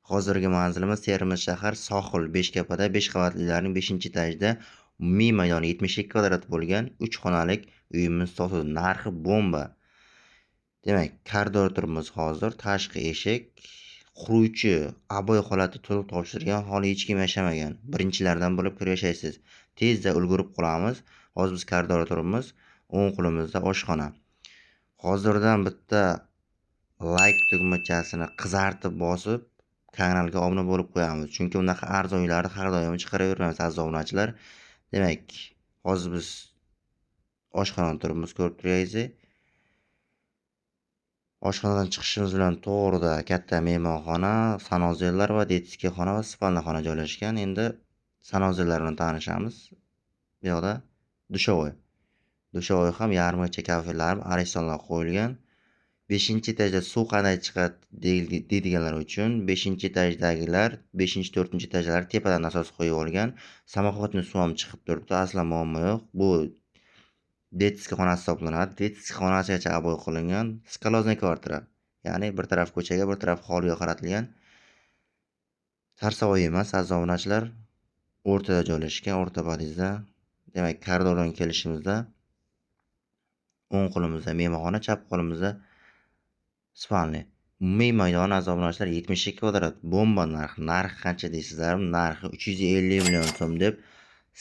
Hozirgi manzilimiz Termiz shahar Sohil Beshkapada 5 qavatlilarning 5-etajida umumiy maydoni 72 kvadrat bo'lgan 3 xonalik uyimiz sotuvda. Narxi bomba. Demak, koridorimiz hozir tashqi eshik, quruvchi aboy holati to'liq topshirgan, hali hech kim yashamagan. Birinchilardan bo'lib kirib yashaysiz. Tezda ulgurib qolamiz. Hozir biz koridorimiz, o'ng qo'limizda oshxona. Hozirdan bitta like tugmachasini qizartib bosib, kanalga obuna bo'lib qo'yamiz. Chunki unaqa arzon uylarni har doim chiqaraveramiz aziz obunachilar. Demak, hozir biz oshxonada turibmiz, ko'rib turganingizdek. Oshxonadan chiqishimiz bilan to'g'rida katta mehmonxona, sanozellar va detskiy xona va spalna xona joylashgan. Endi sanozellar bilan tanishamiz. Bu yoqda dushovoy. Dushovoy ham yarmigacha kafelar, aristonlar qo'yilgan. 5-etajda suv qanday chiqadi deydiganlar uchun 5-etajdagilar 5-4 etajlar tepadan nasos qo'yib olgan. Samoxotning suvi ham chiqib turibdi, asla muammo yo'q. Bu detskiy xonasi hisoblanadi. Detskiy xonasigacha aboy qilingan skolozniy kvartira. Ya'ni bir taraf ko'chaga, bir taraf hovliga qaratilgan. Sarsovoy emas, aziz obunachilar, o'rtada joylashgan, o'rta podyezdda. Demak, koridordan kelishimizda o'ng qo'limizda mehmonxona, chap qo'limizda spalni. Umumiy maydoni aziz obunachilar 72 kvadrat. Bomba narx. Narxi qancha deysizlar? Narxi 350 million so'm deb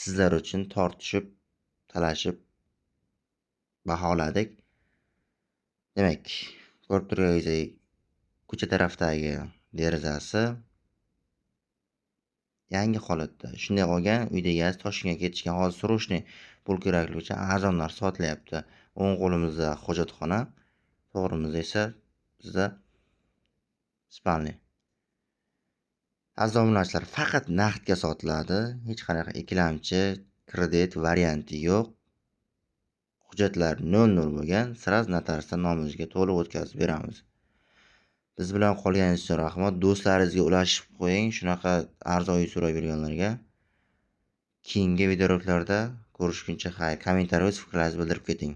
sizlar uchun tortishib, talashib baholadik. Demak, ko'rib turganingizdek, ko'cha tarafdagi derazasi yangi holatda. Shunday qolgan, uyda egasi Toshkentga ketishgan. Hozir srochniy pul kerakligi uchun arzon narx sotilyapti. O'ng qo'limizda hojatxona, to'g'rimizda esa bizda spalni. Aziz obunachilar, faqat naqdga sotiladi. Hech qanaqa ikkilamchi kredit varianti yo'q. Hujjatlar 00 bo'lgan, siraz notariusdan nomimizga to'liq o'tkazib beramiz. Biz bilan qolganingiz uchun rahmat. Do'stlaringizga ulashib qo'ying, shunaqa arzon uy so'rab yurganlarga. Keyingi videoroliklarda ko'rishguncha xayr. Kommentariy o'z fikrlaringizni bildirib keting.